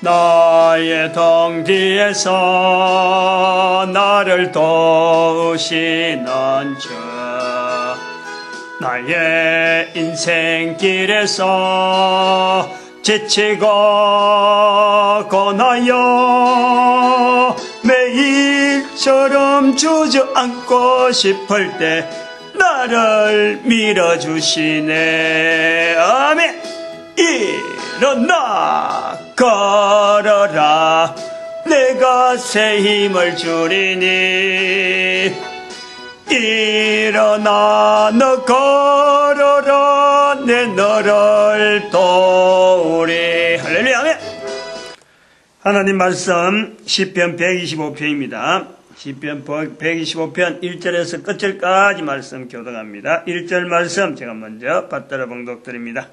나의 등 뒤에서 나를 도우시는 주, 나의 인생길에서 지치고 고나여 매일처럼 주저앉고 싶을 때 나를 밀어주시네. 아멘. 일어나 걸어라, 내가 새 힘을 주리니. 일어나 너 걸어라, 내 너를 도우리. 할렐루야. 아멘. 하나님 말씀 시편 125편입니다. 시편 125편 1절에서 끝절까지 말씀 교독합니다. 1절 말씀 제가 먼저 받들어 봉독드립니다.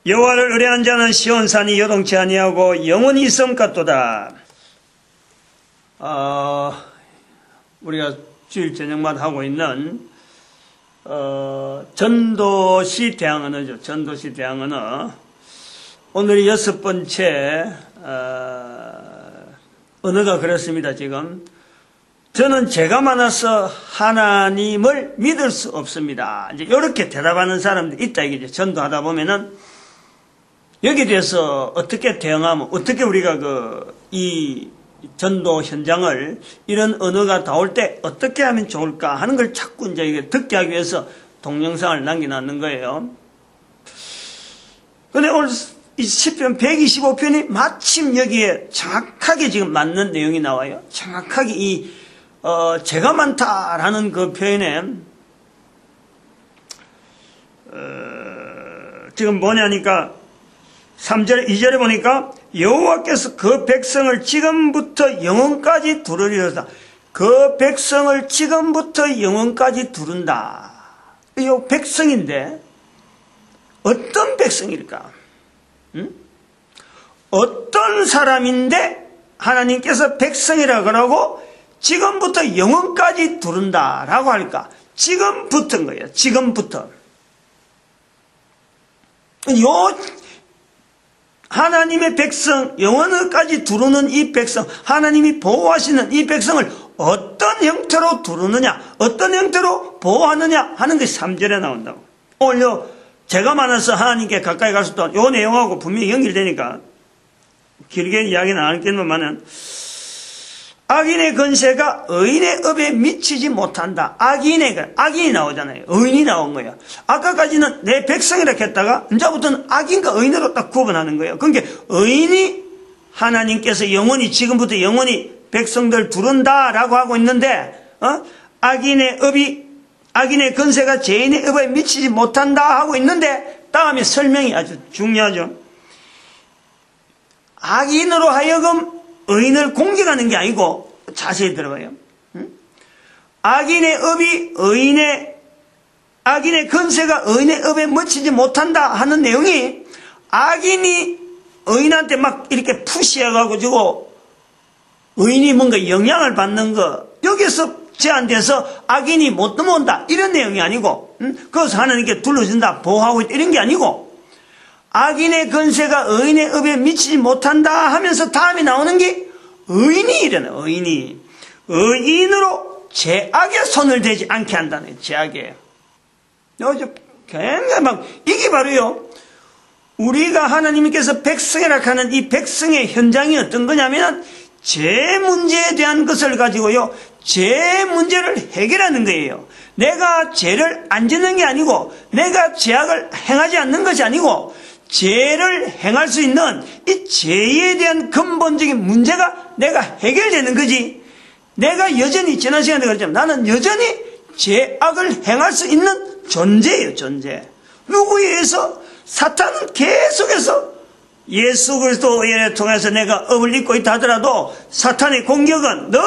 여호와를 의뢰한 자는 시온산이 요동치 아니하고 영원히 있음 같도다. 우리가 주일 저녁마다 하고 있는 전도시 대항언어죠. 전도시 대항언어. 오늘이 6번째 언어가 그렇습니다. 지금 저는 죄가 많아서 하나님을 믿을 수 없습니다. 이제 이렇게 대답하는 사람들이 있다 이거죠. 전도하다 보면은 여기에 대해서 어떻게 대응하면, 어떻게 우리가 이 전도 현장을 이런 언어가 나올 때 어떻게 하면 좋을까 하는 걸 자꾸 이제 이게 듣게 하기 위해서 동영상을 남겨놨는 거예요. 근데 오늘 이 시편 125편이 마침 여기에 정확하게 지금 맞는 내용이 나와요. 정확하게 죄가 많다라는 그 표현에, 지금 뭐냐니까, 3절, 2절에 보니까 여호와께서 그 백성을 지금부터 영원까지 두르리로다. 그 백성을 지금부터 영원까지 두른다. 이 백성인데 어떤 백성일까? 어떤 사람인데 하나님께서 백성이라 그러고 지금부터 영원까지 두른다라고 할까? 지금부터인 거예요. 지금부터. 하나님의 백성, 영원까지 두르는 이 백성, 하나님이 보호하시는 이 백성을 어떤 형태로 두르느냐, 어떤 형태로 보호하느냐 하는 것이 3절에 나온다고. 오늘요, 죄가 많아서 하나님께 가까이 갈 수 없다. 요 내용하고 분명히 연결되니까 길게 이야기는 안 하겠지만은, 악인의 건세가 의인의 업에 미치지 못한다. 악인이 나오잖아요. 의인이 나온 거예요. 아까까지는 내 백성이라 했다가 이제부터는 악인과 의인으로 딱 구분하는 거예요. 그러니까 의인이 하나님께서 영원히, 지금부터 영원히 백성들 두른다라고 하고 있는데, 악인의 건세가 죄인의 업에 미치지 못한다 하고 있는데, 다음에 설명이 아주 중요하죠. 악인으로 하여금 의인을 공격하는 게 아니고, 자세히 들어봐요. 악인의 건세가 의인의 업에 미치지 못한다 하는 내용이, 악인이 의인한테 막 이렇게 푸시해가지고 의인이 뭔가 영향을 받는 거, 여기서 제한돼서 악인이 못 넘어온다 이런 내용이 아니고, 그것을 하나님께 둘러준다, 보호하고 있다 이런 게 아니고, 악인의 건세가 의인의 업에 미치지 못한다 하면서 다음에 나오는 게 의인이 일어나요. 의인으로 죄악에 손을 대지 않게 한다는 거예요. 죄악에. 굉장히 이게 바로요, 우리가 하나님께서 백성이라 하는 이 백성의 현장이 어떤 거냐면, 죄 문제에 대한 것을 가지고요, 죄 문제를 해결하는 거예요. 내가 죄를 안 짓는 게 아니고, 내가 죄악을 행하지 않는 것이 아니고, 죄를 행할 수 있는 이 죄에 대한 근본적인 문제가 내가 해결되는 거지. 내가 여전히, 지난 시간에 그랬지만 나는 여전히 죄악을 행할 수 있는 존재예요. 존재. 누구에 의해서? 사탄은 계속해서 예수 그리스도를 통해서 내가 업을 입고 있다 하더라도 사탄의 공격은 늘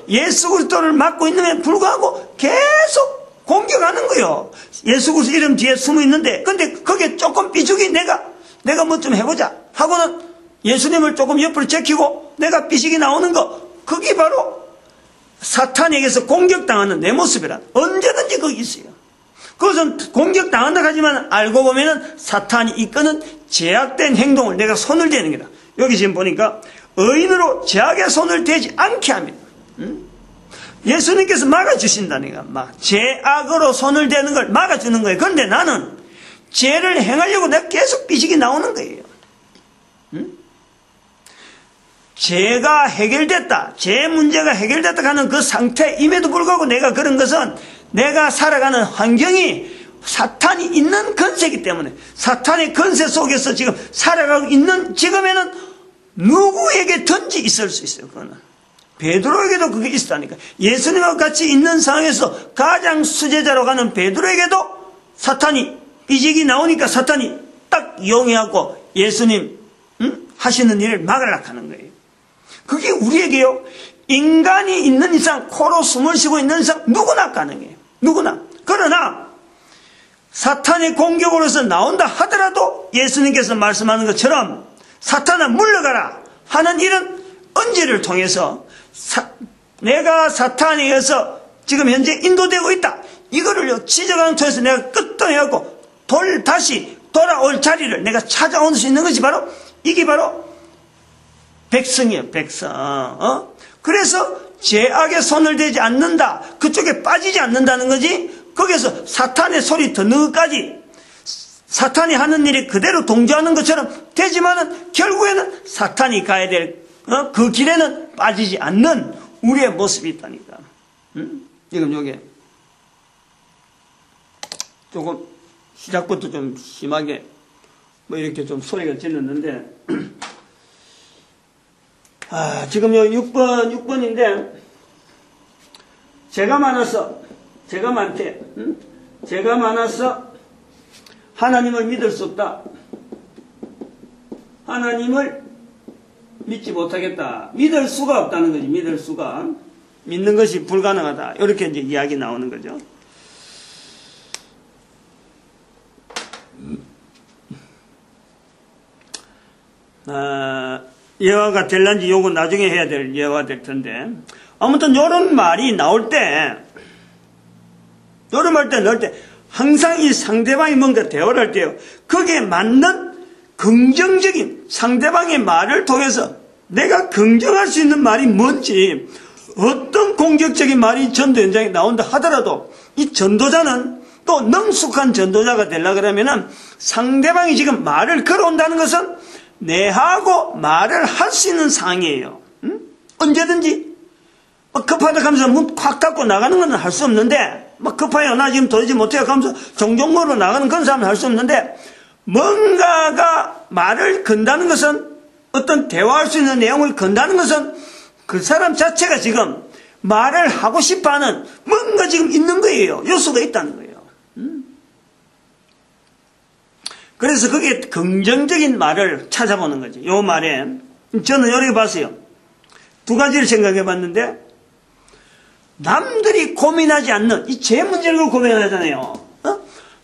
예수 그리스도를 맡고 있는데 불구하고 계속 공격하는 거예요. 예수 그리스도 이름 뒤에 숨어 있는데, 근데 거기에 조금 삐죽이 내가 뭐 좀 해보자 하고는 예수님을 조금 옆으로 제키고 내가 삐식이 나오는 거, 그게 바로 사탄에게서 공격당하는 내 모습이라. 언제든지 거기 있어요. 그것은 공격당한다 하지만 알고 보면은 사탄이 이끄는 제약된 행동을 내가 손을 대는 거다. 여기 지금 보니까 의인으로 죄악의 손을 대지 않게 합니다. 예수님께서 막아주신다니까. 죄악으로 손을 대는 걸 막아주는 거예요. 그런데 나는 죄를 행하려고 내가 계속 삐식이 나오는 거예요. 죄가 해결됐다, 죄 문제가 해결됐다 하는 그 상태임에도 불구하고 내가 그런 것은 내가 살아가는 환경이 사탄이 있는 건세이기 때문에, 사탄의 건세 속에서 지금 살아가고 있는 지금에는 누구에게든지 있을 수 있어요. 그거는 베드로에게도 그게 있었다니까. 예수님과 같이 있는 상황에서 가장 수제자로 가는 베드로에게도 사탄이 삐직이 나오니까 사탄이 딱 이용해갖고 예수님 하시는 일을 막으려고 하는 거예요. 그게 우리에게요, 인간이 있는 이상, 코로 숨을 쉬고 있는 이상 누구나 가능해요. 누구나. 그러나 사탄의 공격으로서 나온다 하더라도 예수님께서 말씀하는 것처럼 사탄아 물러가라 하는 일은 언제를 통해서 내가 사탄에 의해서 지금 현재 인도되고 있다, 이거를 지적하는 통해서 내가 끄떡해갖고 다시 돌아올 자리를 내가 찾아올 수 있는 것이 바로, 이게 바로 백성이에요. 백성. 그래서 죄악의 손을 대지 않는다, 그쪽에 빠지지 않는다는 거지. 거기서 사탄의 소리 듣는 것까지 사탄이 하는 일이 그대로 동조하는 것처럼 되지만은 결국에는 사탄이 가야 될 그 길에는 빠지지 않는 우리의 모습이 있다니까. 지금 요게 조금 시작부터 좀 심하게 이렇게 좀 소리가 질렀는데 지금 요 6번인데 죄가 많아서 하나님을 믿을 수 없다. 하나님을 믿지 못하겠다. 믿을 수가 없다는 거지. 믿을 수가. 믿는 것이 불가능하다. 이렇게 이제 이야기 나오는 거죠. 예화가 될란지 요건 나중에 해야 될 예화가 될 텐데, 아무튼 요런 말이 나올 때 항상 이 상대방이 뭔가 대화를 할 때요, 거기에 맞는 긍정적인 상대방의 말을 통해서 내가 긍정할 수 있는 말이 뭔지, 어떤 공격적인 말이 전도 현장에 나온다 하더라도 이 전도자는 또 능숙한 전도자가 되려고 그러면은 상대방이 지금 말을 걸어온다는 것은 내하고 말을 할 수 있는 상황이에요. 언제든지 급하다 하면서 문 콱 닫고 나가는 건 할 수 없는데, 급해요, 나 지금 도저히 못해요 하면서 종종으로 나가는 그런 사람은 할 수 없는데, 뭔가가 말을 건다는 것은, 어떤 대화할 수 있는 내용을 건다는 것은 그 사람 자체가 지금 말을 하고 싶어하는 뭔가 지금 있는 거예요. 요소가 있다는 거예요. 그래서 그게 긍정적인 말을 찾아보는 거죠. 요 말에 저는 이렇게 봤어요. 두 가지를 생각해 봤는데, 남들이 고민하지 않는 이 죄 문제를 고민하잖아요.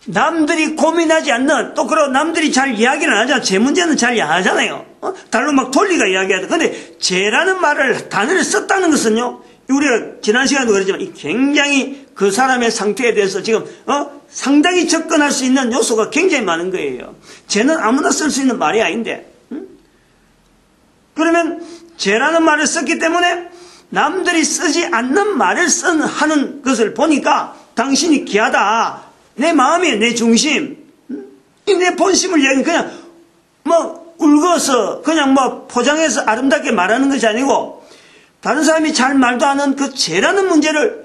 남들이 고민하지 않는, 또 그리고 남들이 잘 이야기를 안 하잖아요. 죄 문제는 잘 안 하잖아요. 달로 막 돌리가 이야기하다. 근데 죄라는 단어를 썼다는 것은요, 우리가 지난 시간에도 그랬지만 굉장히 그 사람의 상태에 대해서 지금 상당히 접근할 수 있는 요소가 굉장히 많은 거예요. 죄는 아무나 쓸 수 있는 말이 아닌데, 그러면 죄라는 말을 썼기 때문에 남들이 쓰지 않는 말을 하는 것을 보니까 당신이 귀하다, 내 마음이, 내 중심, 내 본심을 이야기하는, 그냥 울거서 그냥 포장해서 아름답게 말하는 것이 아니고, 다른 사람이 잘 말도 안 하는 그 죄라는 문제를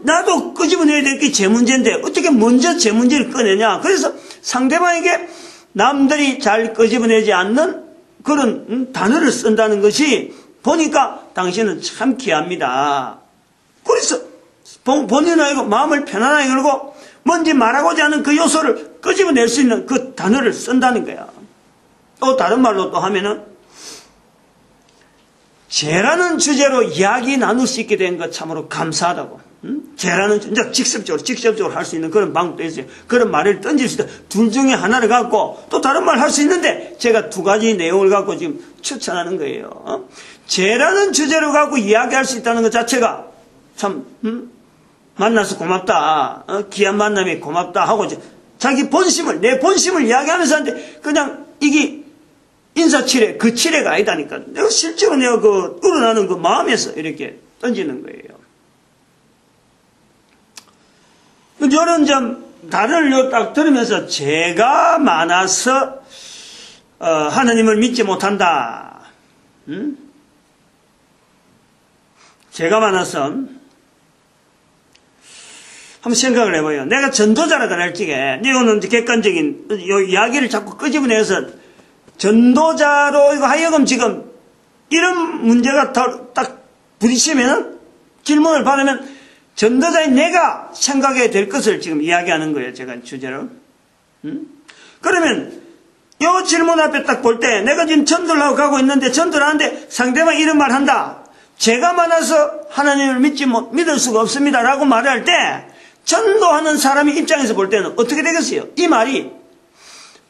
나도 끄집어내야 될 게 죄 문제인데 어떻게 먼저 죄 문제를 꺼내냐. 그래서 상대방에게 남들이 잘 끄집어내지 않는 그런 단어를 쓴다는 것이 보니까 당신은 참 귀합니다. 그래서 본인은 알고 마음을 편안하게 걸고 뭔지 말하고자 하는 그 요소를 끄집어낼 수 있는 그 단어를 쓴다는 거야. 또 다른 말로 또 하면은, 죄라는 주제로 이야기 나눌 수 있게 된 것 참으로 감사하다고. 죄라는 주제, 직접적으로 할 수 있는 그런 방법도 있어요. 그런 말을 던질 수 있다. 둘 중에 하나를 갖고 또 다른 말 할 수 있는데, 제가 두 가지 내용을 갖고 지금 추천하는 거예요. 죄라는 주제로 갖고 이야기할 수 있다는 것 자체가 참, 만나서 고맙다, 귀한 만남이 고맙다 하고, 자기 본심을, 내 본심을 이야기하면서 하는데, 그냥 이게 인사치레, 그 치레가 아니다니까. 내가 실제로 내가 그 우러나는 그 마음에서 이렇게 던지는 거예요. 이런 점, 단어를 딱 들으면서 죄가 많아서, 하나님을 믿지 못한다. 죄가 많아서, 한번 생각을 해봐요. 내가 전도자라고 할 적에, 이거는 객관적인 이야기를 자꾸 끄집어내서, 전도자로 이거 하여금 지금, 이런 문제가 딱 부딪히면, 질문을 받으면, 전도자인 내가 생각해야 될 것을 지금 이야기하는 거예요. 제가 주제로. 그러면 이 질문 앞에 딱 볼 때 내가 지금 전도를 하고 가고 있는데 전도를 하는데 상대방이 이런 말 한다. 죄가 많아서 하나님을 믿을 수가 없습니다. 라고 말할 때 전도하는 사람의 입장에서 볼 때는 어떻게 되겠어요? 이 말이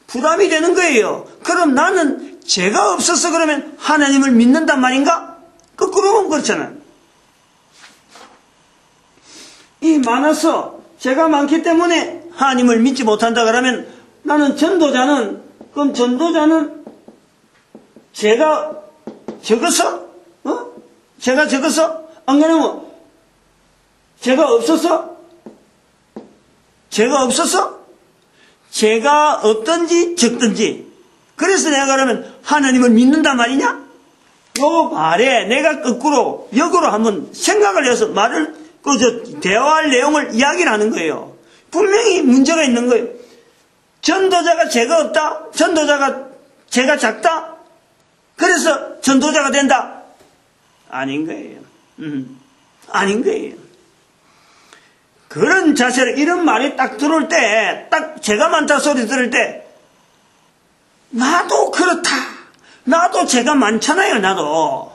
부담이 되는 거예요. 그럼 나는 죄가 없어서 그러면 하나님을 믿는단 말인가? 거꾸로 보면 그렇잖아요. 이 많아서 죄가 많기 때문에 하나님을 믿지 못한다 그러면 나는 그럼 전도자는 죄가 적어서? 죄가 적어서? 안 그러면 죄가 없어서? 죄가 없든지 적든지 그래서 내가 그러면 하나님을 믿는단 말이냐? 요 말에 내가 거꾸로 역으로 한번 생각을 해서 말을 대화할 내용을 이야기를 하는 거예요. 분명히 문제가 있는 거예요. 전도자가 죄가 없다? 전도자가 죄가 작다? 그래서 전도자가 된다? 아닌 거예요. 아닌 거예요. 그런 자세로 이런 말이 딱 들어올 때, 딱 죄가 많다 소리 들을 때, 나도 그렇다. 나도 죄가 많잖아요, 나도.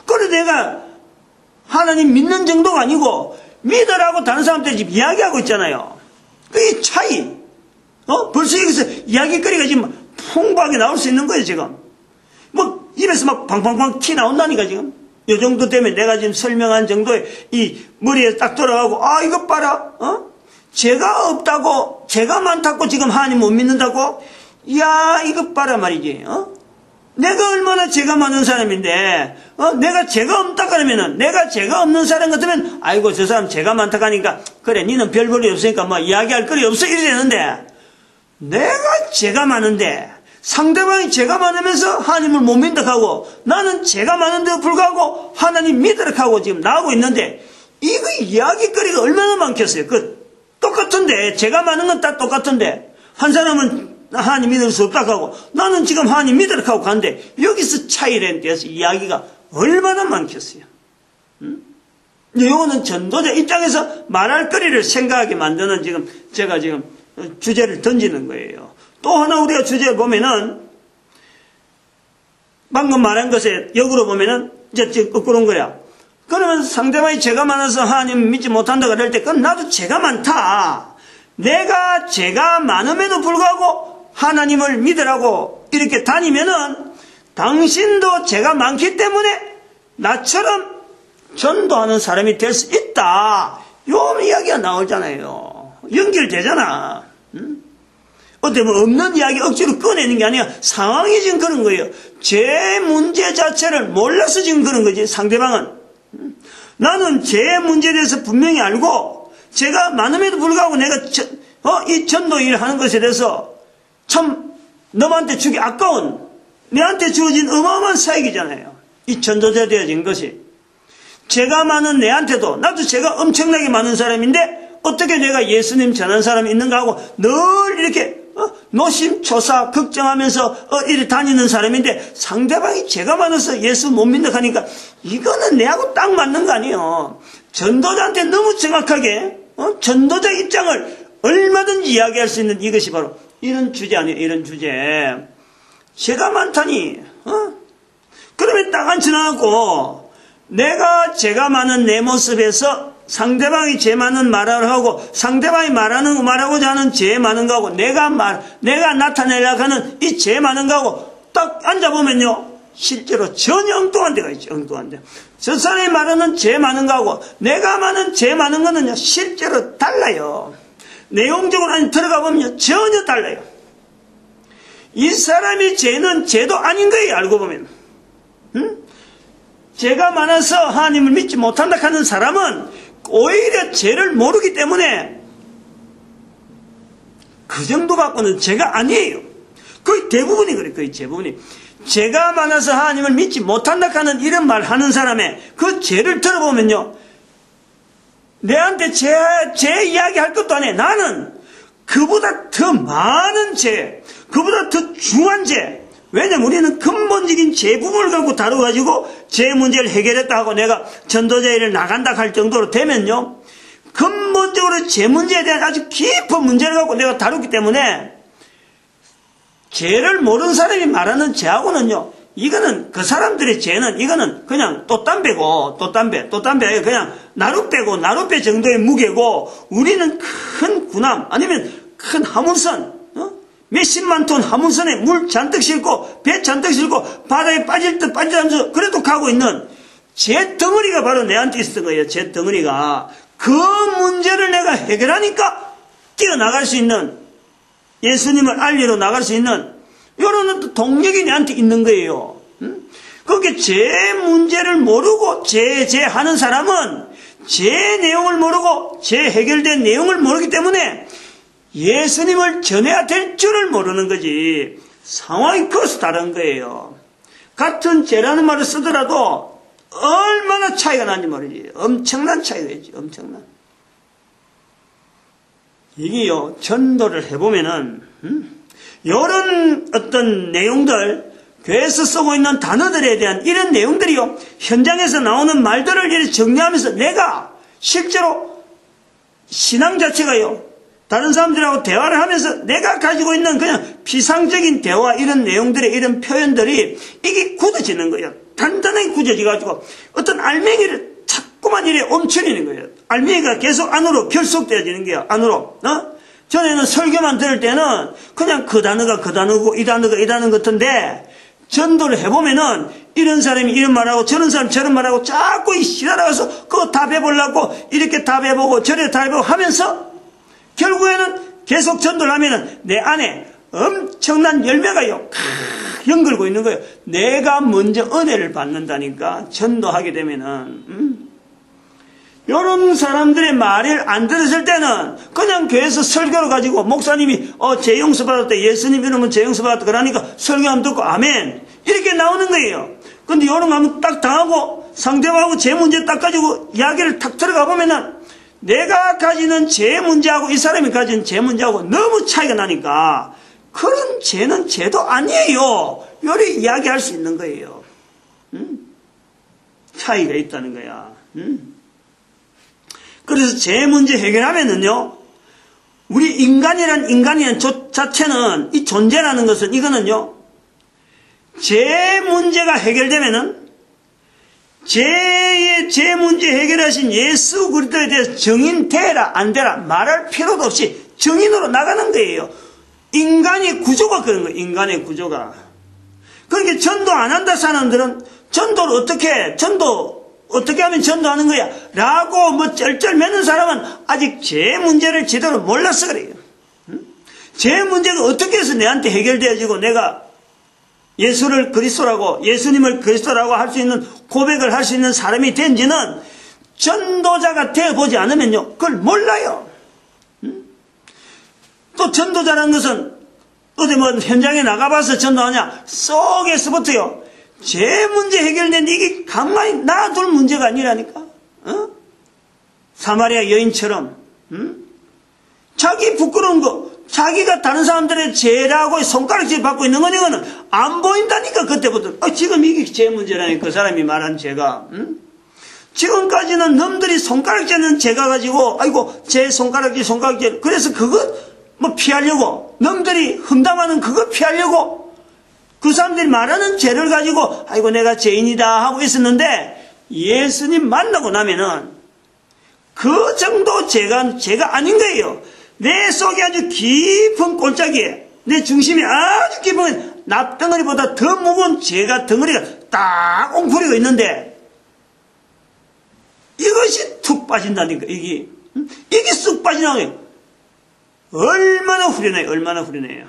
그래 내가 하나님 믿는 정도가 아니고 믿으라고 다른 사람들 지금 이야기하고 있잖아요. 그 차이. 벌써 여기서 이야기거리가 지금 풍부하게 나올 수 있는 거예요, 지금. 뭐 입에서 막 팡팡팡 티 나온다니까 지금. 이 정도 되면 내가 지금 설명한 정도의 이 머리에 딱 돌아가고 이것 봐라. 죄가 없다고 죄가 많다고 지금 하나님 못 믿는다고? 야 이것 봐라 말이지. 내가 얼마나 죄가 많은 사람인데, 내가 죄가 없다 그러면은, 내가 죄가 없는 사람 같으면, 아이고, 저 사람 죄가 많다고 하니까, 그래, 니는 별 볼이 없으니까 뭐 이야기할 거리 없어, 이래 되는데, 내가 죄가 많은데, 상대방이 죄가 많으면서 하나님을 못 믿는다고, 나는 죄가 많은데도 불구하고 하나님 믿으라고 하고 지금 나오고 있는데, 이거 이야기거리가 얼마나 많겠어요. 똑같은데, 죄가 많은 건 다 똑같은데, 한 사람은 하나님 믿을 수 없다고 하고 나는 지금 하나님 믿으라고 하고 가는데 여기서 차이에 대해서 이야기가 얼마나 많겠어요. 이거는 전도자 입장에서 말할 거리를 생각하게 만드는 제가 지금 주제를 던지는 거예요. 또 하나 우리가 주제를 보면은 방금 말한 것에 역으로 보면은 이제 거꾸로인 거야. 그러면 상대방이 죄가 많아서 하나님 믿지 못한다 그럴 때 그건 나도 죄가 많다. 내가 죄가 많음에도 불구하고 하나님을 믿으라고 이렇게 다니면은 당신도 죄가 많기 때문에 나처럼 전도하는 사람이 될 수 있다. 요 이야기가 나오잖아요. 연결되잖아. 어때 뭐 없는 이야기 억지로 꺼내는 게 아니라 상황이 지금 그런 거예요. 죄 문제 자체를 몰라서 지금 그런 거지. 상대방은 나는 죄 문제에 대해서 분명히 알고 죄가 많음에도 불구하고 내가 이 전도 일을 하는 것에 대해서 참 너한테 주기 아까운 내한테 주어진 어마어마한 사역이잖아요. 이 전도자 되어진 것이 죄가 많은 내한테도 나도 죄가 엄청나게 많은 사람인데 어떻게 내가 예수님 전한 사람이 있는가 하고 늘 이렇게 노심초사 걱정하면서 이렇게 다니는 사람인데 상대방이 죄가 많아서 예수 못 믿는다 하니까 이거는 내하고 딱 맞는 거 아니에요. 전도자한테 너무 정확하게 전도자 입장을 얼마든지 이야기할 수 있는 이것이 바로 이런 주제 아니에요. 이런 주제. 죄가 많다니. 그러면 딱 앉혀놔갖고 내가 죄가 많은 내 모습에서 상대방이 죄 많은 말을 하고 상대방이 말하고자 하는 죄 많은 거하고 내가 나타내려고 하는 이 죄 많은 거하고 딱 앉아보면요. 실제로 전혀 엉뚱한 데가 있죠. 엉뚱한 데. 저 사람이 말하는 죄 많은 거하고 내가 말하는 죄 많은 거는요. 실제로 달라요. 내용적으로 안에 들어가 보면 전혀 달라요. 이 사람이 죄는 죄도 아닌 거예요, 알고 보면. 죄가 많아서 하나님을 믿지 못한다 하는 사람은 오히려 죄를 모르기 때문에 그 정도 갖고는 죄가 아니에요. 거의 대부분이 그래요. 거의 대부분이. 죄가 많아서 하나님을 믿지 못한다 하는 이런 말 하는 사람의 그 죄를 들어보면요, 내한테 죄 이야기 할 것도 아니에요. 나는 그보다 더 많은 죄, 그보다 더 중한 죄. 왜냐면 우리는 근본적인 죄 부분을 갖고 다뤄가지고 죄 문제를 해결했다 하고 내가 전도자 일을 나간다 할 정도로 되면요, 근본적으로 죄 문제에 대한 아주 깊은 문제를 갖고 내가 다루기 때문에 죄를 모르는 사람이 말하는 죄하고는요, 이거는 그 사람들의 죄는 이거는 그냥 돛담배고 돛담배 그냥 나룻배 정도의 무게고, 우리는 큰 군함 아니면 큰 화물선, 몇십만 톤 화물선에 물 잔뜩 싣고 배 잔뜩 싣고 바다에 빠질 듯 빠지면서 그래도 가고 있는 죄 덩어리가 바로 내한테 있었던 거예요. 죄 덩어리가. 그 문제를 내가 해결하니까 뛰어나갈 수 있는, 예수님을 알리러 나갈 수 있는 이런 동력이 내한테 있는 거예요. 그렇게 죄 문제를 모르고 죄 하는 사람은 죄 내용을 모르고 죄 해결된 내용을 모르기 때문에 예수님을 전해야 될 줄을 모르는 거지. 상황이 커서 다른 거예요. 같은 죄라는 말을 쓰더라도 얼마나 차이가 나는지 모르지. 엄청난 차이가 있지. 엄청난. 이게요, 전도를 해보면은 이런 어떤 내용들, 교회에서 쓰고 있는 단어들에 대한 이런 내용들이요, 현장에서 나오는 말들을 이렇게 정리하면서 내가 실제로 신앙 자체가요, 다른 사람들하고 대화를 하면서 내가 가지고 있는 그냥 피상적인 대화, 이런 내용들의 이런 표현들이 이게 굳어지는 거예요. 단단하게 굳어져가지고 어떤 알맹이를 자꾸만 이래 옴츠리는 거예요. 알맹이가 계속 안으로 결속되어지는 거예요. 안으로. 전에는 설교만 들을 때는 그냥 그 단어가 그 단어고 이 단어가 이 단어 같은데, 전도를 해보면은 이런 사람이 이런 말하고 저런 사람이 저런 말하고 자꾸 시달아가서 그거 답해보려고 이렇게 답해보고 저래 답해보고 하면서 결국에는 계속 전도를 하면은 내 안에 엄청난 열매가요, 연결고 있는 거예요. 내가 먼저 은혜를 받는다니까, 전도하게 되면은. 이런 사람들의 말을 안 들었을 때는 그냥 교회에서 설교를 가지고 목사님이 죄 용서 받았다, 예수님 이러면 죄 용서 받았다 그러니까 설교하면 듣고 아멘 이렇게 나오는 거예요. 근데 이런 거 하면 딱 당하고 상대방하고 죄 문제 딱 가지고 이야기를 탁 들어가 보면은 내가 가지는 죄 문제하고 이 사람이 가진 죄 문제하고 너무 차이가 나니까 그런 죄는 죄도 아니에요, 요리 이야기할 수 있는 거예요. 차이가 있다는 거야. 그래서 죄 문제 해결하면은요, 우리 인간이란 자체는, 이 존재라는 것은, 이거는요, 죄 문제가 해결되면은 죄 문제 해결하신 예수 그리스도에 대해서 증인 되라 안 되라 말할 필요도 없이 증인으로 나가는 거예요. 인간의 구조가 그런 거예요. 인간의 구조가. 그러니까 전도 안 한다 사람들은 전도를 어떻게 하면 전도하는 거야? 라고 뭐 쩔쩔 매는 사람은 아직 죄 문제를 제대로 몰라서 그래요. 죄 문제가 어떻게 해서 내한테 해결되어지고 내가 예수님을 그리스도라고 할 수 있는 고백을 할 수 있는 사람이 된지는 전도자가 되어보지 않으면요, 그걸 몰라요. 또 전도자라는 것은 어디 뭐 현장에 나가봐서 전도하냐? 속에서부터요, 죄 문제 해결된 이게 가만히 놔둘 문제가 아니라니까. 사마리아 여인처럼 자기 부끄러운 거, 자기가 다른 사람들의 죄라고 손가락질 받고 있는 건 이거는 안 보인다니까. 그때부터 지금 이게 죄 문제라니까. 그 사람이 말한 죄가. 지금까지는 놈들이 손가락질하는 죄가 가지고 아이고 제 손가락질 그래서 그거 뭐 피하려고, 놈들이 흠담하는 그거 피하려고 그 사람들이 말하는 죄를 가지고 아이고 내가 죄인이다 하고 있었는데, 예수님 만나고 나면은 그 정도 죄가 아닌 거예요. 내 속에 아주 깊은 골짜기에, 내 중심에 아주 깊은 납덩어리보다 더 무거운 죄가 덩어리가 딱 웅크리고 있는데 이것이 툭 빠진다니까. 이게 쑥 빠지는 거예요. 얼마나 후련해요.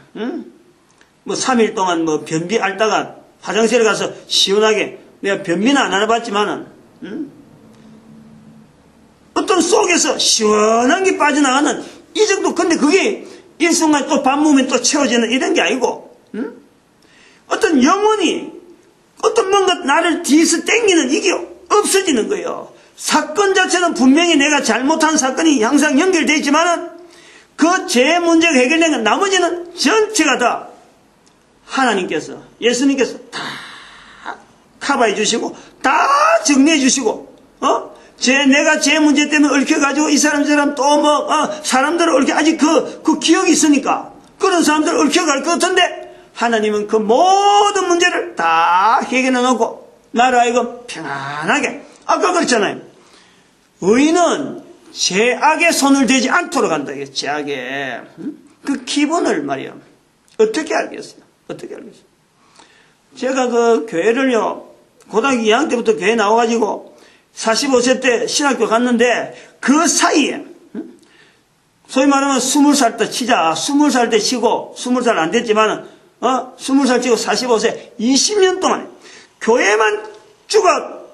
뭐 3일 동안 뭐 변비 앓다가 화장실에 가서 시원하게, 내가 변비는 안 알아봤지만은, 어떤 속에서 시원한 게 빠져나가는 이 정도. 근데 그게 일순간 또 밥 먹으면 또 채워지는 이런 게 아니고, 어떤 영혼이 어떤 뭔가 나를 뒤에서 땡기는 이게 없어지는 거예요. 사건 자체는 분명히 내가 잘못한 사건이 항상 연결되어 있지만은 그 죄 문제가 해결된 건 나머지는 전체가 다 하나님께서, 예수님께서 다 커버해 주시고 다 정리해 주시고, 내가 죄 문제 때문에 얽혀가지고 이 사람 또 사람들을 얽혀, 아직 그 기억이 있으니까 그런 사람들을 얽혀갈 것 같은데 하나님은 그 모든 문제를 다 해결해 놓고 나를 하여금 편안하게, 아까 그랬잖아요. 의인은 죄악에 손을 대지 않도록 한다. 죄악에. 그 기본을 말이야. 어떻게 알겠어요? 어떻게 알겠어요? 제가 그 교회를요, 고등학교 2학년 때부터 교회 나와가지고 45세 때 신학교 갔는데 그 사이에, 소위 말하면 20살 때 치자. 20살 때 치고 20살 안 됐지만은 20살 치고 45세 20년 동안 교회만 쭉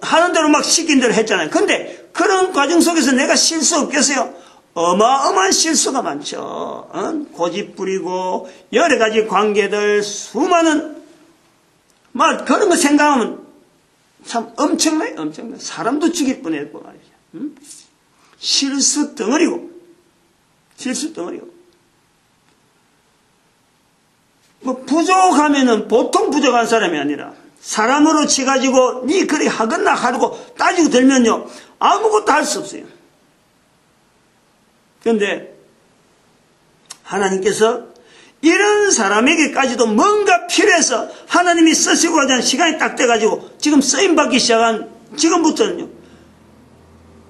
하는 대로 막 시킨 대로 했잖아요. 근데 그런 과정 속에서 내가 실수 없겠어요? 어마어마한 실수가 많죠. 고집 부리고 여러 가지 관계들, 수많은 막 그런 거 생각하면 참 엄청나요. 엄청나요. 사람도 죽일 뻔했고 말이죠. 실수 덩어리고, 실수 덩어리고. 뭐 부족하면은 보통 부족한 사람이 아니라 사람으로 치가지고 니 그리 하겠나 하고 따지고 들면요 아무것도 할 수 없어요. 그런데 하나님께서 이런 사람에게까지도 뭔가 필요해서 하나님이 쓰시고 하자는 시간이 딱 돼가지고 지금 쓰임받기 시작한 지금부터는요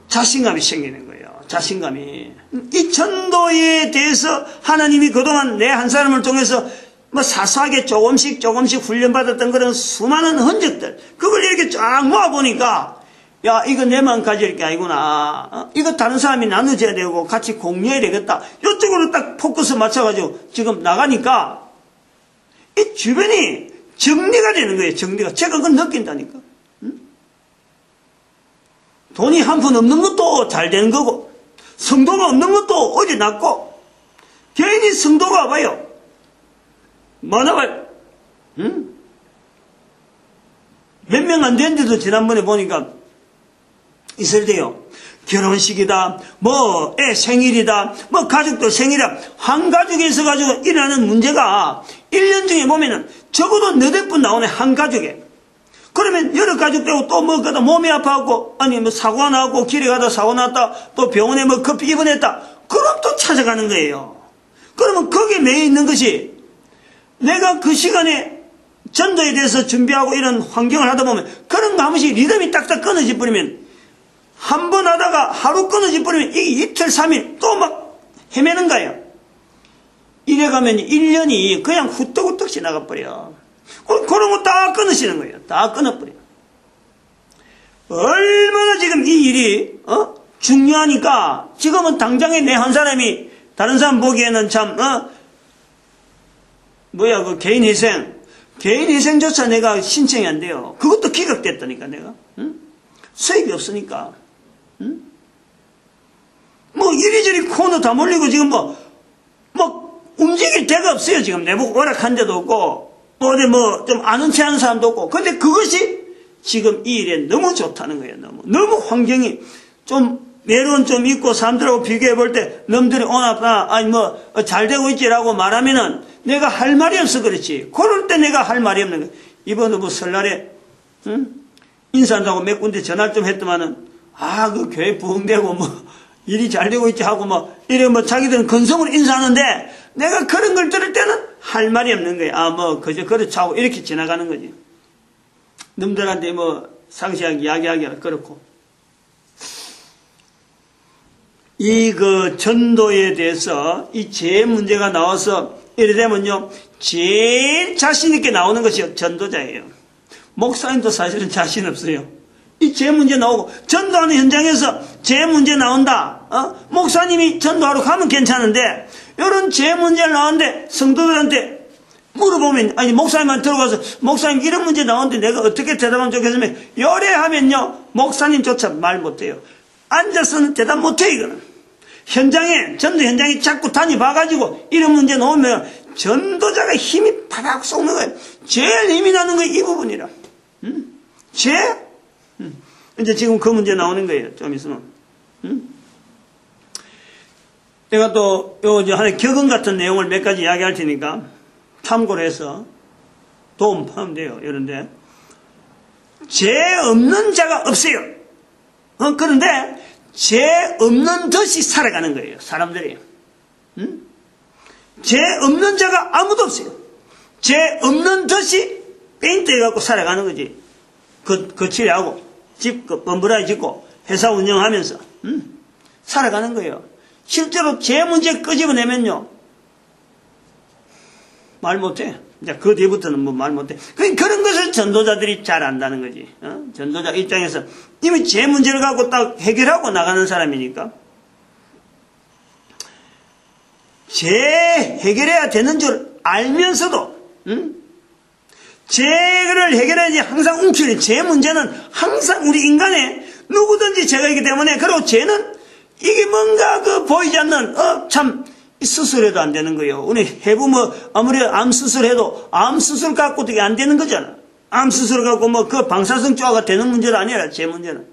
자신감이 생기는 거예요. 자신감이. 이 전도에 대해서 하나님이 그동안 내 한 사람을 통해서 뭐 사소하게 조금씩 훈련받았던 그런 수많은 흔적들, 그걸 이렇게 쫙 모아보니까 야, 이거 내만 가질 게 아니구나. 이거 다른 사람이 나눠줘야 되고 같이 공유해야 되겠다. 이쪽으로 딱 포커스 맞춰가지고 지금 나가니까 이 주변이 정리가 되는 거예요. 정리가. 제가 그걸 느낀다니까. 돈이 한 푼 없는 것도 잘 되는 거고, 성도가 없는 것도 어디 낫고, 개인이 성도가 와봐요. 많아봐요. 몇 명 안 되는데도 지난번에 보니까 있을 때요. 결혼식이다, 뭐 애 생일이다, 뭐 가족들 생일이다. 한 가족에 있어가지고 일어나는 문제가 1년 중에 보면은 적어도 8번 나오네. 한 가족에. 그러면 여러 가족되고 또 뭐 가다 몸이 아파갖고, 아니 뭐 사고가 나고 길에 가다 사고 났다, 또 병원에 뭐 급히 입원했다. 그럼 또 찾아가는 거예요. 그러면 거기에 매여 있는 것이, 내가 그 시간에 전도에 대해서 준비하고 이런 환경을 하다 보면 그런 거 한 번씩 리듬이 딱딱 끊어져 버리면, 한 번 하다가 하루 끊어져 버리면 이게 이틀 3일 또 막 헤매는 거예요. 이래가면 1년이 그냥 후떡후떡 지나가 버려. 그런 거 다 끊으시는 거예요. 다 끊어버려. 얼마나 지금 이 일이 중요하니까 지금은 당장에 내 한 사람이 다른 사람 보기에는 참 그 개인 희생조차 내가 신청이 안 돼요. 그것도 기각됐다니까 내가. 수익이 없으니까. 뭐 이리저리 코너 다 몰리고 지금 뭐 움직일 데가 없어요. 지금 내보고 허락한 데도 없고 어디 뭐 좀 아는 체 하는 사람도 없고. 근데 그것이 지금 이 일에 너무 좋다는 거예요. 너무 환경이 좀 매론 좀 있고 사람들하고 비교해 볼 때 놈들이 오나보나 아니 뭐 잘 되고 있지라고 말하면은 내가 할 말이 없어. 그렇지. 그럴 때 내가 할 말이 없는 거야. 이번에 뭐 설날에 인사한다고 몇 군데 전화를 좀 했더만은 그 교회 부흥되고 뭐 일이 잘 되고 있지 하고 뭐 이래 뭐 자기들은 건성으로 인사하는데 내가 그런 걸 들을 때는 할 말이 없는 거야. 뭐 그저 그렇지 하고 이렇게 지나가는 거지. 놈들한테 뭐 상세하게 이야기하기가 그렇고. 이 전도에 대해서 이 죄 문제가 나와서 이래 되면요 제일 자신 있게 나오는 것이 전도자예요. 목사님도 사실은 자신 없어요. 이 죄 문제 나오고 전도하는 현장에서 죄 문제 나온다. 목사님이 전도하러 가면 괜찮은데 이런 죄 문제를 나오는데 성도들한테 물어보면, 아니, 목사님만 들어가서, 목사님 이런 문제 나오는데 내가 어떻게 대답하면 좋겠으면, 요래하면요, 목사님조차 말 못해요. 앉아서는 대답 못해, 이거는. 현장에, 전도 현장에 자꾸 다녀봐가지고, 이런 문제 나오면, 전도자가 힘이 파박 쏘는 거예요. 제일 힘이 나는 거 이 부분이라. 이제 지금 그 문제 나오는 거예요, 좀 있으면. 내가 또, 하나의 격언 같은 내용을 몇 가지 이야기할 테니까, 참고를 해서 도움하면 돼요. 이런데 죄 없는 자가 없어요. 그런데 죄 없는 듯이 살아가는 거예요. 사람들이. 죄 없는 자가 아무도 없어요. 죄 없는 듯이 페인트 해갖고 살아가는 거지. 거칠하고 집 번불하게 짓고 회사 운영하면서 살아가는 거예요. 실제로 죄 문제 끄집어내면요 말 못해. 이제 그 뒤부터는 뭐 말 못해. 그런 것을 전도자들이 잘 안다는 거지. 전도자 입장에서 이미 제 문제를 갖고 딱 해결하고 나가는 사람이니까. 제 해결해야 되는 줄 알면서도, 죄를 해결해야지 항상 움켜쥐는 제 문제는 항상 우리 인간의 누구든지 죄가 있기 때문에, 그리고 죄는 이게 뭔가 보이지 않는, 참, 수술해도 안 되는 거예요. 우리 해부 아무리 암 수술해도 암 수술 갖고 되게 안 되는 거잖아. 암 수술 갖고 그 방사성 쪼아가 되는 문제가 아니라 제 문제는.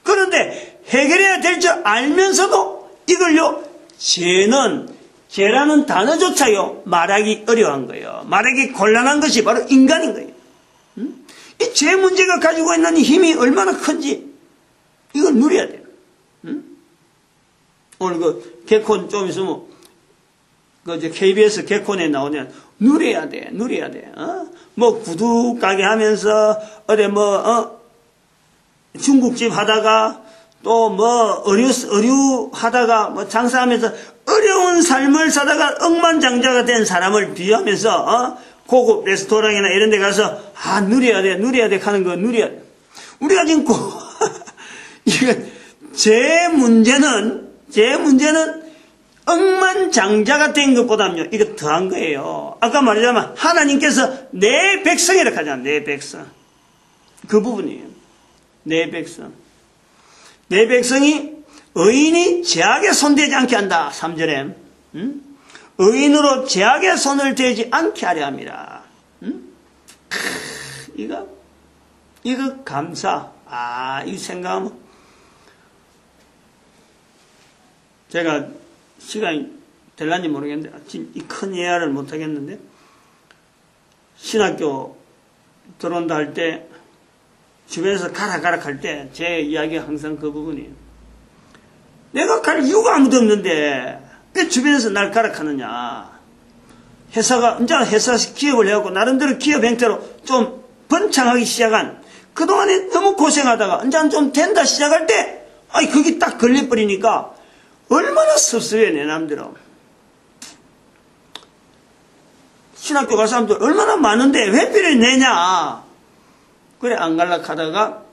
그런데 해결해야 될 줄 알면서도 이걸요, 죄라는 단어조차요, 말하기 어려운 거예요. 말하기 곤란한 것이 바로 인간인 거예요. 이 죄 문제가 가지고 있는 힘이 얼마나 큰지, 이걸 누려야 돼요. 오늘 개콘 좀 있으면, KBS 개콘에 나오면, 누려야 돼. 구두 가게 하면서, 중국집 하다가, 또 의류 하다가, 장사하면서, 어려운 삶을 사다가 억만장자가 된 사람을 비하면서, 고급 레스토랑이나 이런 데 가서, 누려야 돼 하는 거 누려야 돼. 우리가 지금 제 문제는 억만장자가 된 것보다는요, 이거 더한 거예요. 아까 말하자면, 하나님께서 내 백성이라고 하잖아, 내 백성. 그 부분이에요. 내 백성. 내 백성이 의인이 죄악에 손대지 않게 한다, 3절에. 의인으로 죄악에 손을 대지 않게 하려 합니다. 이거 감사. 이 생각하면. 제가 시간이 될란지 모르겠는데, 이 큰 예화를 못하겠는데, 신학교 들어온다 할 때, 주변에서 가라 할 때, 제 이야기가 항상 그 부분이에요. 내가 갈 이유가 아무도 없는데, 왜 주변에서 날 가락하느냐. 회사 기업을 해갖고, 나름대로 기업 행태로 좀 번창하기 시작한, 그동안에 너무 고생하다가, 이제 좀 된다 시작할 때, 거기 딱 걸려버리니까, 얼마나 섭섭해, 내 남대로. 신학교 갈 사람들 얼마나 많은데 회비를 내냐. 그래, 안 갈라 하다가,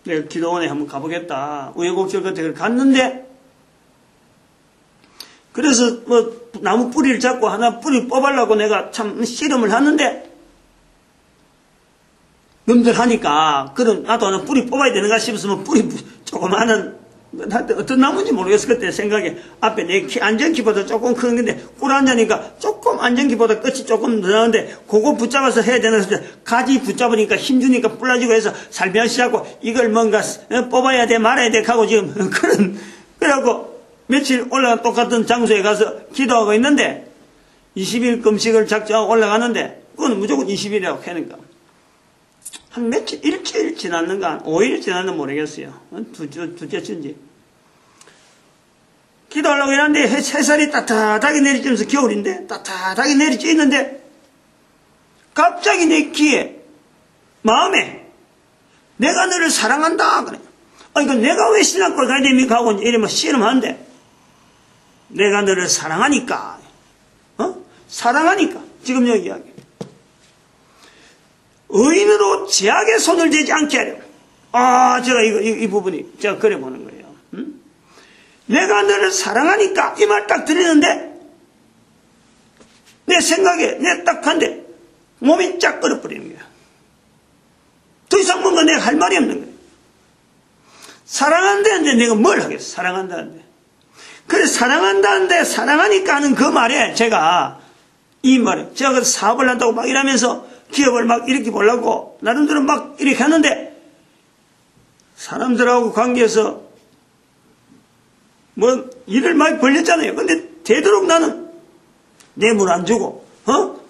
내가 기도원에 한번 가보겠다. 우여곡절 끝에 갔는데, 그래서 나무 뿌리를 잡고 하나 뿌리 뽑으려고 내가 참 씨름을 하는데, 놈들 하니까, 그럼 나도 하나 뿌리 뽑아야 되는가 싶었으면 뿌리 조그마한, 어떤 나무인지 모르겠어. 그때 생각에 앞에 내 안전키보다 조금 큰 건데 꿀 앉으니까 조금 안전키보다 끝이 조금 늘어나는데 그거 붙잡아서 해야 되는 거죠. 가지 붙잡으니까 힘주니까 불라지고 해서 살며시하고 이걸 뭔가 뽑아야 돼 말아야 돼 하고 지금 그래갖고 며칠 올라가 똑같은 장소에 가서 기도하고 있는데 20일 금식을 작정하고 올라가는데 그건 무조건 20일이라고 하니까 한 며칠, 일주일 지났는가, 한 5일 지났는가 모르겠어요. 두째쯤인지. 기도하려고 했는데, 햇살이 따뜻하게 내리쬐면서 겨울인데, 따뜻하게 내리쬐는데, 갑자기 내 귀에, 마음에, 내가 너를 사랑한다. 그래. 이거 내가 왜 신학교 가야 됩니까? 하고 이러면 씨름한데, 내가 너를 사랑하니까. 사랑하니까. 지금 여기 이야기. 의인으로 죄악에 손을 대지 않게 하려. 제가 이 부분이, 제가 그래 보는 거예요. 내가 너를 사랑하니까, 이 말 딱 들리는데, 내 생각에, 내 딱한데 몸이 쫙 얼어버리는 거야. 더 이상 뭔가 내가 할 말이 없는 거야. 사랑한다는데 내가 뭘 하겠어? 사랑한다는데. 그래, 사랑한다는데 사랑하니까 하는 그 말에 제가 제가 그 사업을 한다고 막 이러면서 기업을 막 이렇게 보려고 나름대로 막 이렇게 하는데 사람들하고 관계에서 뭐 일을 많이 벌렸잖아요. 근데 되도록 나는 뇌물 안 주고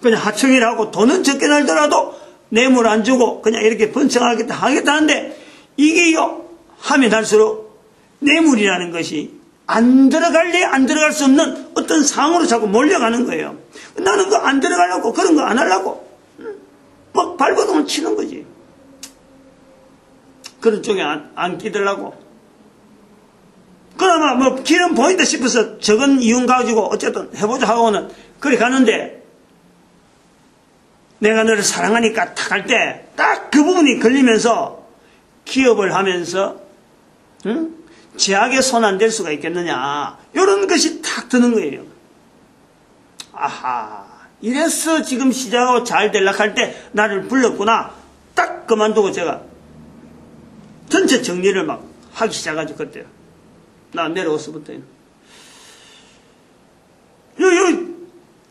그냥 하청일 하고 돈은 적게 날더라도 뇌물 안 주고 그냥 이렇게 번창하겠다 하겠다는데 이게요 하면 할수록 뇌물이라는 것이 안 들어갈래 안 들어갈 수 없는 어떤 상황으로 자꾸 몰려가는 거예요. 나는 그 안 들어가려고 그런 거 안 하려고 막 발버둥을 치는 거지. 그런 쪽에 안 끼들라고. 그나마 뭐 길은 보인다 싶어서 적은 이윤 가지고 어쨌든 해보자 하고는 그래 가는데 내가 너를 사랑하니까 딱 할 때 딱 그 부분이 걸리면서 기업을 하면서 제약에 손 안 댈 수가 있겠느냐 이런 것이 탁 드는 거예요. 아하, 이래서 지금 시작하고 잘 되려고 할 때 나를 불렀구나. 딱 그만두고 제가 전체 정리를 막 하기 시작하죠. 그때요. 나 내려와서부터요.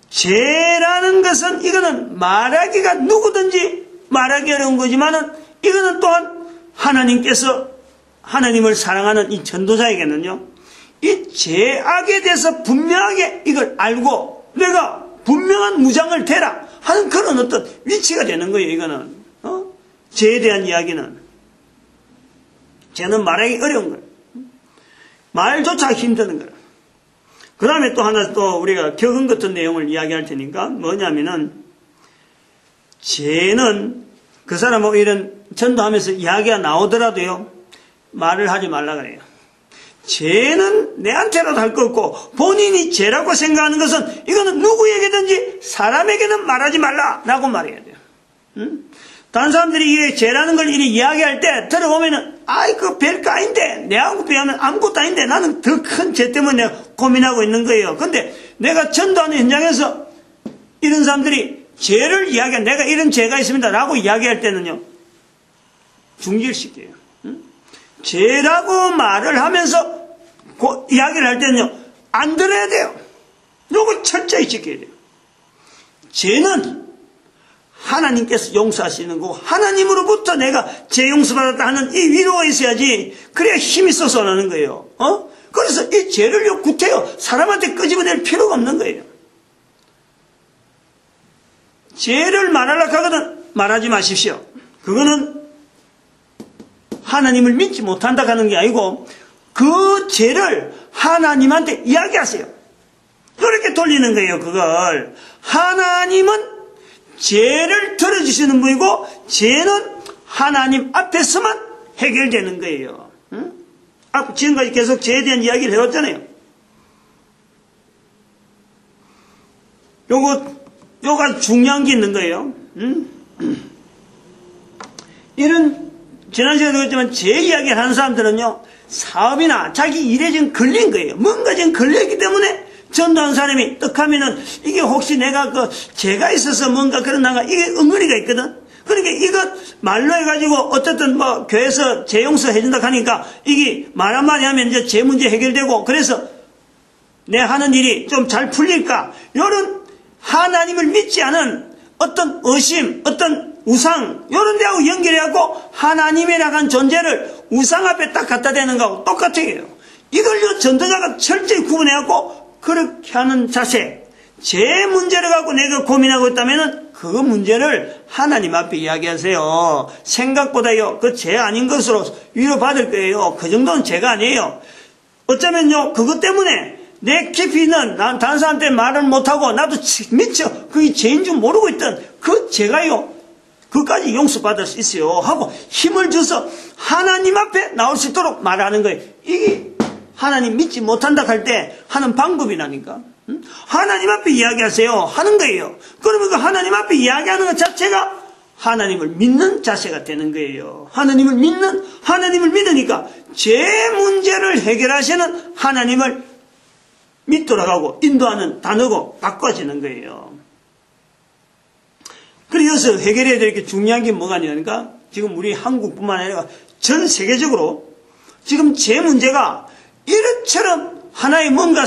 죄라는 것은 이거는 말하기가 누구든지 말하기 어려운 거지만은 이거는 또한 하나님께서 하나님을 사랑하는 이 전도자에게는요, 이 죄악에 대해서 분명하게 이걸 알고 내가 분명한 무장을 대라 하는 그런 어떤 위치가 되는 거예요. 이거는 죄에 대한 이야기는 죄는 말하기 어려운 거예요. 말조차 힘드는 거예요. 그 다음에 또 하나 또 우리가 경험 같은 내용을 이야기할 테니까 뭐냐면은 죄는 그 사람하고 이런 전도하면서 이야기가 나오더라도요 말을 하지 말라 그래요. 죄는 내한테라도 할 거 없고 본인이 죄라고 생각하는 것은 이거는 누구에게든지 사람에게는 말하지 말라라고 말해야 돼요. 다른 사람들이 이게 죄라는 걸 이렇게 이야기할 때 들어보면은 아이 그 별거 아닌데 내하고 비하면 아무것도 아닌데 나는 더 큰 죄 때문에 내가 고민하고 있는 거예요. 근데 내가 전도하는 현장에서 이런 사람들이 죄를 이야기한 내가 이런 죄가 있습니다 라고 이야기할 때는요 중지시켜요. 죄라고 말을 하면서 이야기를 할 때는요 안 들어야 돼요. 요거 철저히 지켜야 돼요. 죄는 하나님께서 용서하시는 거고 하나님으로부터 내가 죄 용서받았다 하는 이 위로가 있어야지 그래야 힘이 있어서 하는 거예요. 그래서 이 죄를요 구태여 사람한테 끄집어낼 필요가 없는 거예요. 죄를 말하려고 하거든 말하지 마십시오. 그거는 하나님을 믿지 못한다 하는 게 아니고 그 죄를 하나님한테 이야기하세요. 그렇게 돌리는 거예요. 그걸 하나님은 죄를 들어주시는 분이고 죄는 하나님 앞에서만 해결되는 거예요. 지금까지 계속 죄에 대한 이야기를 해왔잖아요. 요가 중요한 게 있는 거예요. 이런 지난 시간에 그랬지만 죄 이야기를 하는 사람들은요 사업이나 자기 일에 지금 걸린 거예요. 뭔가 지금 걸렸기 때문에 전도한 사람이 떡 하면은 이게 혹시 내가 그 죄가 있어서 뭔가 그런가 이게 엉거리가 있거든. 그러니까 이거 말로 해가지고 어쨌든 뭐 교회에서 죄 용서 해준다 하니까 이게 말 한마디 하면 이제 죄 문제 해결되고 그래서 내 하는 일이 좀 잘 풀릴까 이런 하나님을 믿지 않은 어떤 의심 어떤 우상 이런 데하고 연결해갖고 하나님이라고 한 존재를 우상 앞에 딱 갖다 대는 거하고 똑같아요. 이걸요 전도자가 철저히 구분해갖고 그렇게 하는 자세 제 문제를 갖고 내가 고민하고 있다면 그 문제를 하나님 앞에 이야기하세요. 생각보다요 그 죄 아닌 것으로 위로받을 거예요. 그 정도는 죄가 아니에요. 어쩌면요 그것 때문에 내 깊이 있는 난 다른 사람한테 말을 못하고 나도 미쳐 그게 죄인 줄 모르고 있던 그 죄가요 그까지 용서받을 수 있어요 하고 힘을 줘서 하나님 앞에 나올 수 있도록 말하는 거예요. 이게 하나님 믿지 못한다 할 때 하는 방법이라니까. 하나님 앞에 이야기하세요 하는 거예요. 그러면 그 하나님 앞에 이야기하는 것 자체가 하나님을 믿는 자세가 되는 거예요. 하나님을 믿으니까 죄 문제를 해결하시는 하나님을 믿도록 하고 인도하는 단어고 바꿔지는 거예요. 그래서 여기서 해결해야 될 게 중요한 게 뭐가 아니니까 지금 우리 한국뿐만 아니라 전 세계적으로 지금 제 문제가 이렇처럼 하나의 뭔가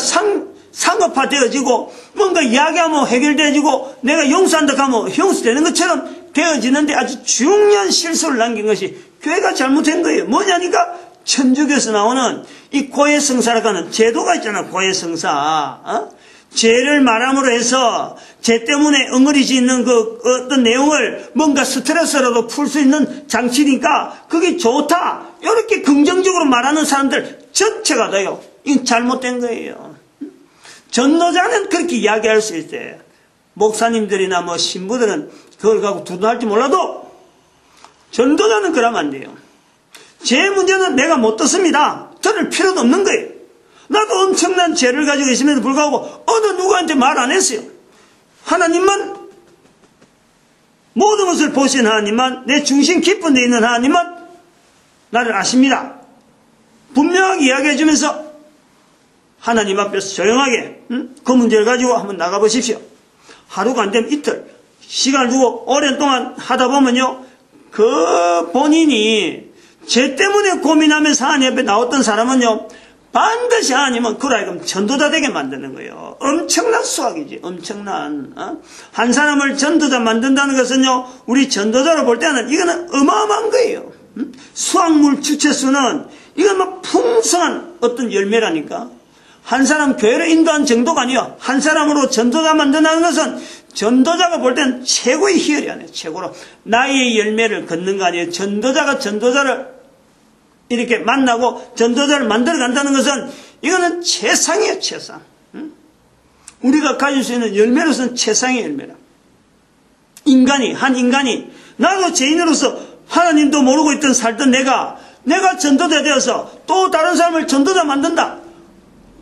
상업화되어지고 뭔가 이야기하면 해결되어지고 내가 용서한다 하면 용서되는 것처럼 되어지는데 아주 중요한 실수를 남긴 것이 교회가 잘못된 거예요. 뭐냐니까 천주교에서 나오는 이 고해성사라고 하는 제도가 있잖아. 고해성사. 죄를 말함으로 해서 죄 때문에 엉거리지 있는 그 어떤 내용을 뭔가 스트레스라도 풀 수 있는 장치니까 그게 좋다. 이렇게 긍정적으로 말하는 사람들 전체가 다요. 이건 잘못된 거예요. 전도자는 그렇게 이야기할 수 있어요. 목사님들이나 뭐 신부들은 그걸 갖고 두둔할지 몰라도 전도자는 그러면 안 돼요. 제 문제는 내가 못 듣습니다. 들을 필요도 없는 거예요. 나도 엄청난 죄를 가지고 있음에도 불구하고 어느 누구한테 말 안 했어요. 하나님만, 모든 것을 보신 하나님만, 내 중심 깊은 데 있는 하나님만 나를 아십니다. 분명하게 이야기해 주면서 하나님 앞에서 조용하게 그 문제를 가지고 한번 나가보십시오. 하루가 안 되면 이틀 시간을 두고 오랜 동안 하다 보면요, 그 본인이 죄 때문에 고민하면서 하나님 앞에 나왔던 사람은요, 반드시 하나님은 그라이금 전도자 되게 만드는 거예요. 엄청난 수학이지. 엄청난. 한 사람을 전도자 만든다는 것은요, 우리 전도자로 볼 때는 이거는 어마어마한 거예요. 수확물 주체수는 이건 뭐 풍성한 어떤 열매라니까. 한 사람 교회를 인도한 정도가 아니요, 한 사람으로 전도자 만든다는 것은 전도자가 볼 때는 최고의 희열이 아니에요. 최고로 나의 열매를 걷는 거 아니에요. 전도자가 전도자를 이렇게 만나고 전도자를 만들어 간다는 것은 이거는 최상이에요. 최상. 우리가 가질 수 있는 열매로서는 최상의 열매라. 한 인간이 나도 죄인으로서 하나님도 모르고 있던 살던 내가 전도자 되어서 또 다른 사람을 전도자 만든다.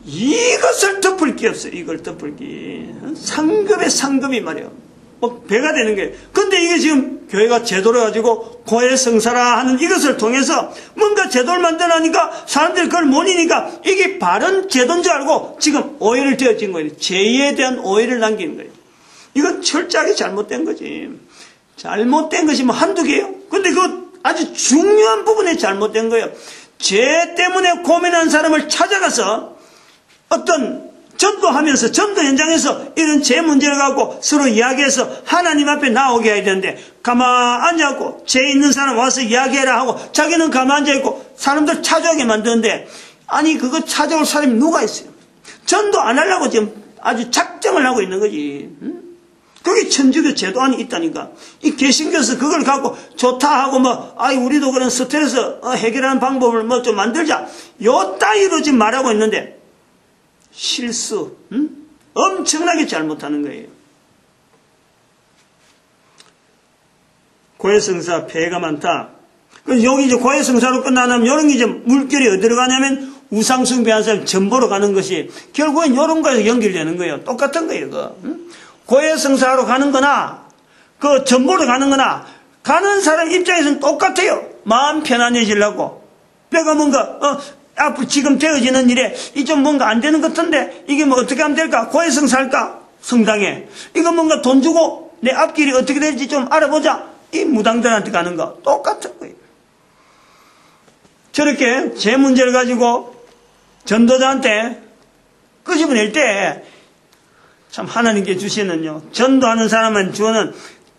이것을 덮을 게 없어요. 이걸 덮을 게. 상급의 상급이 말이에요. 뭐 배가 되는 거예요. 근데 이게 지금 교회가 제도를 가지고 고해성사라 하는 이것을 통해서 뭔가 제도를 만들어내니까 사람들이 그걸 모르니까 이게 바른 제도인 줄 알고 지금 오해를 되어진 거예요. 죄에 대한 오해를 남기는 거예요. 이건 철저하게 잘못된 거지. 잘못된 것이 뭐 한두 개예요? 근데 그 아주 중요한 부분에 잘못된 거예요. 죄 때문에 고민한 사람을 찾아가서 어떤 전도하면서 전도 현장에서 이런 죄 문제를 갖고 서로 이야기해서 하나님 앞에 나오게 해야 되는데 가만히 앉아있고 죄 있는 사람 와서 이야기해라 하고 자기는 가만히 앉아있고 사람들 찾아오게 만드는데 아니 그거 찾아올 사람이 누가 있어요? 전도 안 하려고 지금 아주 작정을 하고 있는 거지. 그게 천주교 제도 안에 있다니까. 이 개신교에서 그걸 갖고 좋다 하고 우리도 그런 스트레스 해결하는 방법을 좀 만들자. 요 따위로 지금 말하고 있는데 실수, 엄청나게 잘못하는 거예요. 고해성사 폐해가 많다. 그래서 여기 이제 고해성사로 끝나면 이런 게 이제 물결이 어디로 가냐면 우상숭배하는 사람 전보로 가는 것이 결국엔 이런 거에서 연결되는 거예요. 똑같은 거예요. 고해성사로 가는 거나 그 전보로 가는 거나 가는 사람 입장에서는 똑같아요. 마음 편안해지려고 내가 뭔가 앞으로 지금 되어지는 일에 이 좀 뭔가 안 되는 것 같은데 이게 뭐 어떻게 하면 될까? 고해성사 할까? 성당에 이거 뭔가 돈 주고 내 앞길이 어떻게 될지 좀 알아보자. 이 무당들한테 가는 거 똑같은 거예요. 저렇게 제 문제를 가지고 전도자한테 끄집어낼 때 참 하나님께 주시는요, 전도하는 사람은 주어는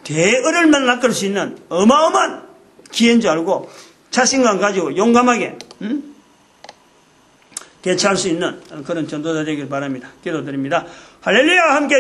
대어를 낚을 수 있는 어마어마한 기회인 줄 알고 자신감 가지고 용감하게 대처할 수 있는 그런 전도자 되길 바랍니다. 기도드립니다. 할렐루야. 함께